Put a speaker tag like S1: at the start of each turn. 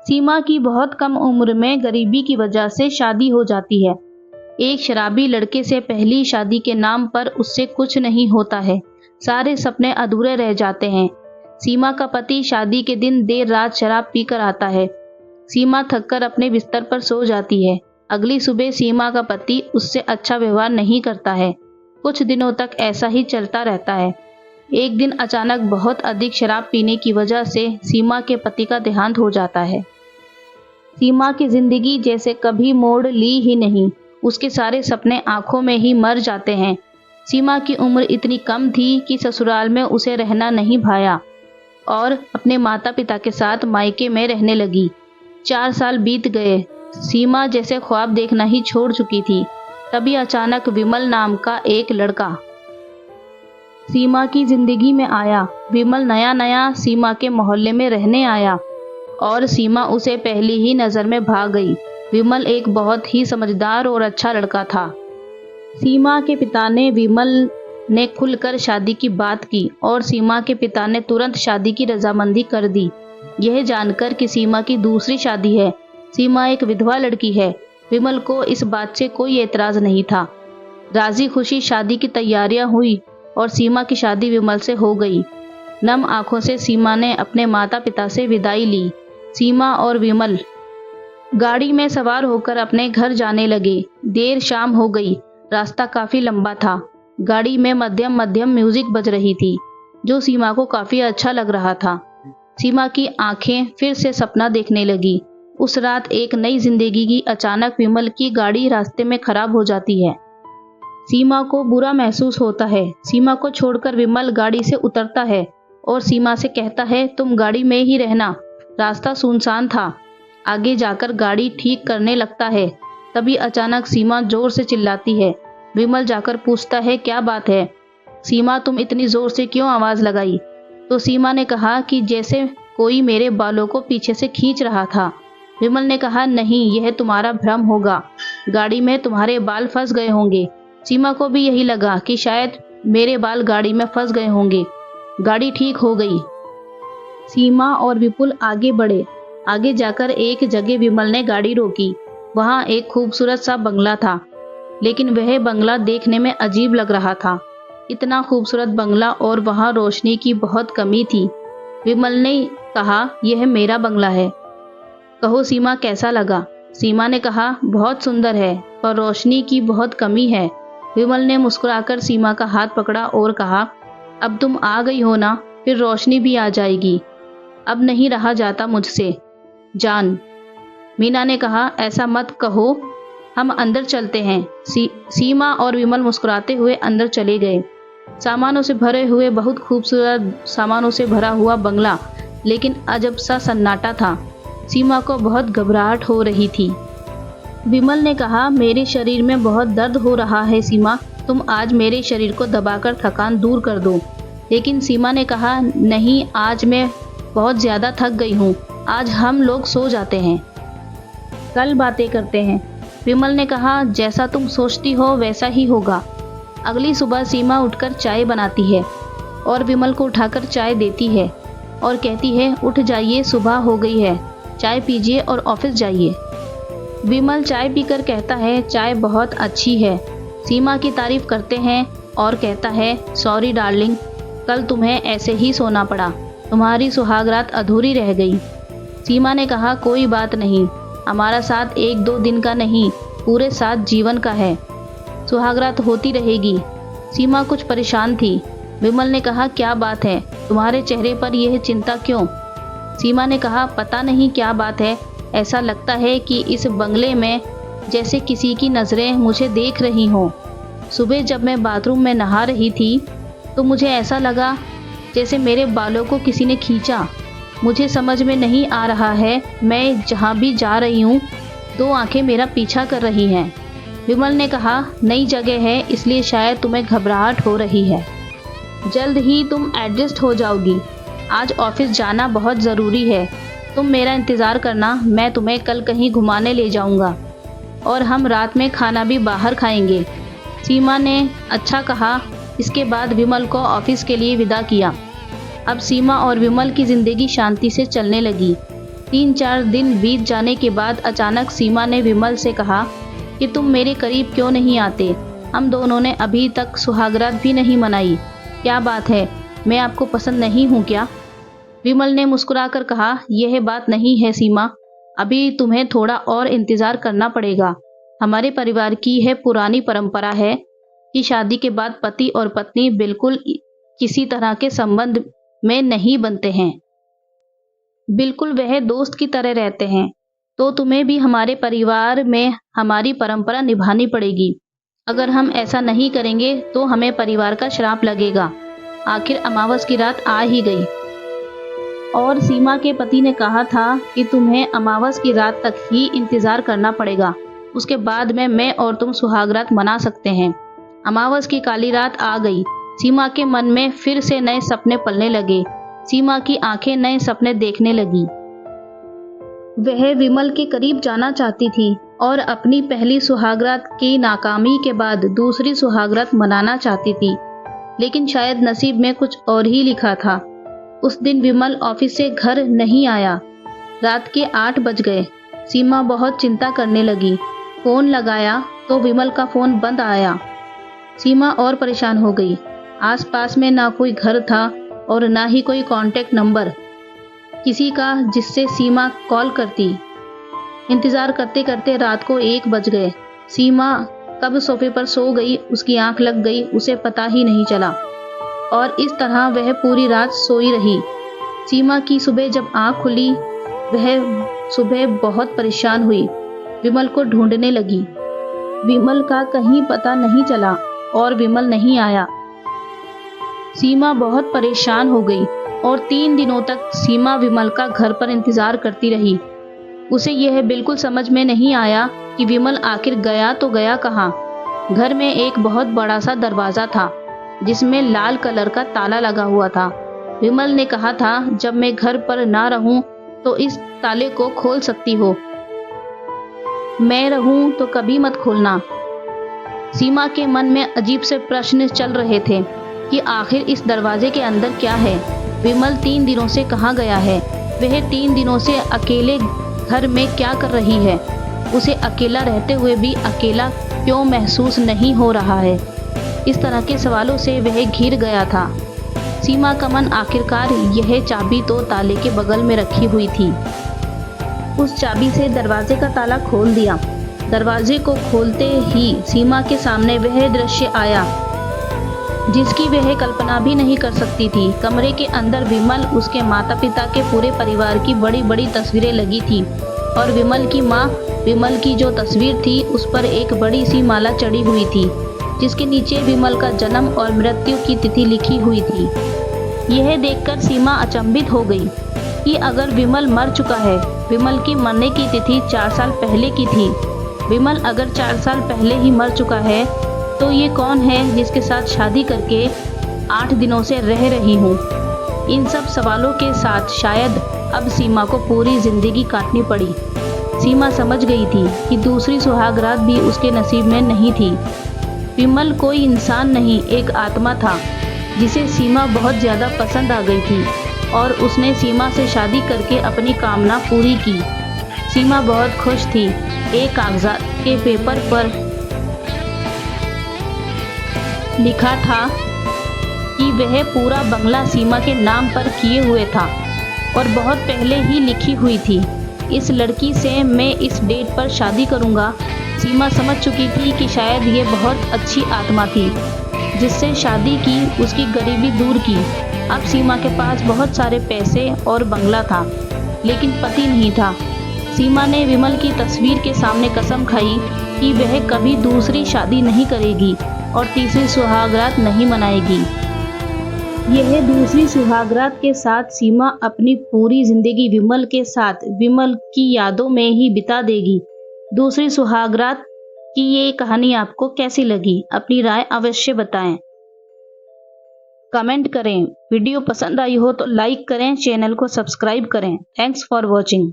S1: सीमा की बहुत कम उम्र में गरीबी की वजह से शादी हो जाती है। एक शराबी लड़के से पहली शादी के नाम पर उससे कुछ नहीं होता है। सारे सपने अधूरे रह जाते हैं। सीमा का पति शादी के दिन देर रात शराब पीकर आता है। सीमा थककर अपने बिस्तर पर सो जाती है। अगली सुबह सीमा का पति उससे अच्छा व्यवहार नहीं करता है। कुछ दिनों तक ऐसा ही चलता रहता है। एक दिन अचानक बहुत अधिक शराब पीने की वजह से सीमा के पति का देहांत हो जाता है। सीमा की जिंदगी जैसे कभी मोड़ ली ही नहीं। उसके सारे सपने आंखों में ही मर जाते हैं। सीमा की उम्र इतनी कम थी कि ससुराल में उसे रहना नहीं भाया और अपने माता पिता के साथ मायके में रहने लगी। 4 साल बीत गए। सीमा जैसे ख्वाब देखना ही छोड़ चुकी थी। तभी अचानक विमल नाम का एक लड़का सीमा की जिंदगी में आया। विमल नया नया सीमा के मोहल्ले में रहने आया और सीमा उसे पहली ही नज़र में भा गई। विमल एक बहुत ही समझदार और अच्छा लड़का था। सीमा के पिता ने विमल ने खुलकर शादी की बात की और सीमा के पिता ने तुरंत शादी की रजामंदी कर दी। यह जानकर कि सीमा की दूसरी शादी है, सीमा एक विधवा लड़की है, विमल को इस बात से कोई एतराज नहीं था। राजी खुशी शादी की तैयारियां हुई और सीमा की शादी विमल से हो गई। नम आंखों से सीमा ने अपने माता पिता से विदाई ली। सीमा और विमल गाड़ी में सवार होकर अपने घर जाने लगे। देर शाम हो गई। रास्ता काफी लंबा था। गाड़ी में मध्यम मध्यम म्यूजिक बज रही थी जो सीमा को काफी अच्छा लग रहा था। सीमा की आंखें फिर से सपना देखने लगी। उस रात एक नई जिंदगी की अचानक विमल की गाड़ी रास्ते में खराब हो जाती है। सीमा को बुरा महसूस होता है। सीमा को छोड़कर विमल गाड़ी से उतरता है और सीमा से कहता है, तुम गाड़ी में ही रहना, रास्ता सुनसान था। आगे जाकर गाड़ी ठीक करने लगता है। तभी अचानक सीमा जोर से चिल्लाती है। विमल जाकर पूछता है, क्या बात है सीमा, तुम इतनी जोर से क्यों आवाज लगाई? तो सीमा ने कहा कि जैसे कोई मेरे बालों को पीछे से खींच रहा था। विमल ने कहा, नहीं, यह तुम्हारा भ्रम होगा, गाड़ी में तुम्हारे बाल फंस गए होंगे। सीमा को भी यही लगा कि शायद मेरे बाल गाड़ी में फंस गए होंगे। गाड़ी ठीक हो गई। सीमा और विपुल आगे बढ़े। आगे जाकर एक जगह विमल ने गाड़ी रोकी। वहां एक खूबसूरत सा बंगला था, लेकिन वह बंगला देखने में अजीब लग रहा था। इतना खूबसूरत बंगला और वहां रोशनी की बहुत कमी थी। विमल ने कहा, यह मेरा बंगला है, कहो सीमा कैसा लगा? सीमा ने कहा, बहुत सुंदर है, पर रोशनी की बहुत कमी है। विमल ने मुस्कुराकर सीमा का हाथ पकड़ा और कहा, अब तुम आ गई हो ना, फिर रोशनी भी आ जाएगी। अब नहीं रहा जाता मुझसे जान। मीना ने कहा, ऐसा मत कहो, हम अंदर चलते हैं। सीमा और विमल मुस्कुराते हुए अंदर चले गए। सामानों से भरे हुए बहुत खूबसूरत सामानों से भरा हुआ बंगला, लेकिन अजब सा सन्नाटा था। सीमा को बहुत घबराहट हो रही थी। विमल ने कहा, मेरे शरीर में बहुत दर्द हो रहा है सीमा, तुम आज मेरे शरीर को दबाकर थकान दूर कर दो। लेकिन सीमा ने कहा, नहीं, आज मैं बहुत ज़्यादा थक गई हूँ, आज हम लोग सो जाते हैं, कल बातें करते हैं। विमल ने कहा, जैसा तुम सोचती हो वैसा ही होगा। अगली सुबह सीमा उठकर चाय बनाती है और विमल को उठाकर चाय देती है और कहती है, उठ जाइए, सुबह हो गई है, चाय पीजिए और ऑफिस जाइए। विमल चाय पीकर कहता है, चाय बहुत अच्छी है। सीमा की तारीफ करते हैं और कहता है, सॉरी डार्लिंग, कल तुम्हें ऐसे ही सोना पड़ा, तुम्हारी सुहागरात अधूरी रह गई। सीमा ने कहा, कोई बात नहीं, हमारा साथ 1-2 दिन का नहीं, पूरे 7 जीवन का है, सुहागरात होती रहेगी। सीमा कुछ परेशान थी। विमल ने कहा, क्या बात है, तुम्हारे चेहरे पर यह चिंता क्यों? सीमा ने कहा, पता नहीं क्या बात है, ऐसा लगता है कि इस बंगले में जैसे किसी की नज़रें मुझे देख रही हों। सुबह जब मैं बाथरूम में नहा रही थी तो मुझे ऐसा लगा जैसे मेरे बालों को किसी ने खींचा। मुझे समझ में नहीं आ रहा है, मैं जहाँ भी जा रही हूँ 2 आंखें मेरा पीछा कर रही हैं। विमल ने कहा, नई जगह है इसलिए शायद तुम्हें घबराहट हो रही है, जल्द ही तुम एडजस्ट हो जाओगी। आज ऑफिस जाना बहुत ज़रूरी है, तुम मेरा इंतज़ार करना, मैं तुम्हें कल कहीं घुमाने ले जाऊंगा और हम रात में खाना भी बाहर खाएंगे। सीमा ने अच्छा कहा। इसके बाद विमल को ऑफिस के लिए विदा किया। अब सीमा और विमल की ज़िंदगी शांति से चलने लगी। 3-4 दिन बीत जाने के बाद अचानक सीमा ने विमल से कहा कि तुम मेरे करीब क्यों नहीं आते? हम दोनों ने अभी तक सुहागरात भी नहीं मनाई। क्या बात है, मैं आपको पसंद नहीं हूँ क्या? विमल ने मुस्कुराकर कहा, यह बात नहीं है सीमा, अभी तुम्हें थोड़ा और इंतजार करना पड़ेगा। हमारे परिवार की यह पुरानी परंपरा है कि शादी के बाद पति और पत्नी बिल्कुल किसी तरह के संबंध में नहीं बनते हैं, बिल्कुल वह दोस्त की तरह रहते हैं। तो तुम्हें भी हमारे परिवार में हमारी परंपरा निभानी पड़ेगी। अगर हम ऐसा नहीं करेंगे तो हमें परिवार का श्राप लगेगा। आखिर अमावस की रात आ ही गई और सीमा के पति ने कहा था कि तुम्हें अमावस की रात तक ही इंतजार करना पड़ेगा, उसके बाद में मैं और तुम सुहागरात मना सकते हैं। अमावस की काली रात आ गई। सीमा के मन में फिर से नए सपने पलने लगे। सीमा की आंखें नए सपने देखने लगी। वह विमल के करीब जाना चाहती थी और अपनी पहली सुहागरात की नाकामी के बाद दूसरी सुहागरात मनाना चाहती थी, लेकिन शायद नसीब में कुछ और ही लिखा था। उस दिन विमल ऑफिस से घर नहीं आया। रात के 8 बज गए। सीमा बहुत चिंता करने लगी। फोन लगाया तो विमल का फोन बंद आया। सीमा और परेशान हो गई। आसपास में ना कोई घर था और ना ही कोई कांटेक्ट नंबर किसी का जिससे सीमा कॉल करती। इंतजार करते करते रात को 1 बज गए। सीमा कब सोफे पर सो गई, उसकी आंख लग गई, उसे पता ही नहीं चला और इस तरह वह पूरी रात सोई रही। सीमा की सुबह जब आंख खुली, वह सुबह बहुत परेशान हुई। विमल को ढूंढने लगी। विमल का कहीं पता नहीं चला और विमल नहीं आया। सीमा बहुत परेशान हो गई और 3 दिनों तक सीमा विमल का घर पर इंतजार करती रही। उसे यह बिल्कुल समझ में नहीं आया कि विमल आखिर गया तो गया कहाँ। घर में एक बहुत बड़ा सा दरवाजा था जिसमें लाल कलर का ताला लगा हुआ था। विमल ने कहा था, जब मैं घर पर ना रहूं तो इस ताले को खोल सकती हो, मैं रहूं तो कभी मत खोलना। सीमा के मन में अजीब से प्रश्न चल रहे थे कि आखिर इस दरवाजे के अंदर क्या है। विमल 3 दिनों से कहाँ गया है? वह 3 दिनों से अकेले घर में क्या कर रही है? उसे अकेला रहते हुए भी अकेला क्यों महसूस नहीं हो रहा है? इस तरह के सवालों से वह घिर गया था। सीमा का मन आखिरकार यह चाबी तो ताले के बगल में रखी हुई थी। उस चाबी से दरवाजे का ताला खोल दिया। दरवाजे को खोलते ही सीमा के सामने वह दृश्य आया जिसकी वह कल्पना भी नहीं कर सकती थी। कमरे के अंदर विमल, उसके माता पिता के पूरे परिवार की बड़ी बड़ी तस्वीरें लगी थी और विमल की माँ विमल की जो तस्वीर थी उस पर एक बड़ी सी माला चढ़ी हुई थी जिसके नीचे विमल का जन्म और मृत्यु की तिथि लिखी हुई थी। यह देखकर सीमा अचंभित हो गई कि अगर विमल मर चुका है, विमल की मरने की तिथि 4 साल पहले की थी। विमल अगर 4 साल पहले ही मर चुका है तो ये कौन है जिसके साथ शादी करके 8 दिनों से रह रही हूँ? इन सब सवालों के साथ शायद अब सीमा को पूरी जिंदगी काटनी पड़ी। सीमा समझ गई थी कि दूसरी सुहागरात भी उसके नसीब में नहीं थी। विमल कोई इंसान नहीं, एक आत्मा था जिसे सीमा बहुत ज़्यादा पसंद आ गई थी और उसने सीमा से शादी करके अपनी कामना पूरी की। सीमा बहुत खुश थी। एक कागजात के पेपर पर लिखा था कि वह पूरा बंगला सीमा के नाम पर किए हुए था और बहुत पहले ही लिखी हुई थी, इस लड़की से मैं इस डेट पर शादी करूंगा। सीमा समझ चुकी थी कि शायद ये बहुत अच्छी आत्मा थी जिससे शादी की, उसकी गरीबी दूर की। अब सीमा के पास बहुत सारे पैसे और बंगला था लेकिन पति नहीं था। सीमा ने विमल की तस्वीर के सामने कसम खाई कि वह कभी दूसरी शादी नहीं करेगी और तीसरी सुहागरात नहीं मनाएगी। यह दूसरी सुहागरात के साथ सीमा अपनी पूरी जिंदगी विमल के साथ, विमल की यादों में ही बिता देगी। दूसरी सुहागरात की ये कहानी आपको कैसी लगी? अपनी राय अवश्य बताएं, कमेंट करें। वीडियो पसंद आई हो तो लाइक करें, चैनल को सब्सक्राइब करें। Thanks for watching.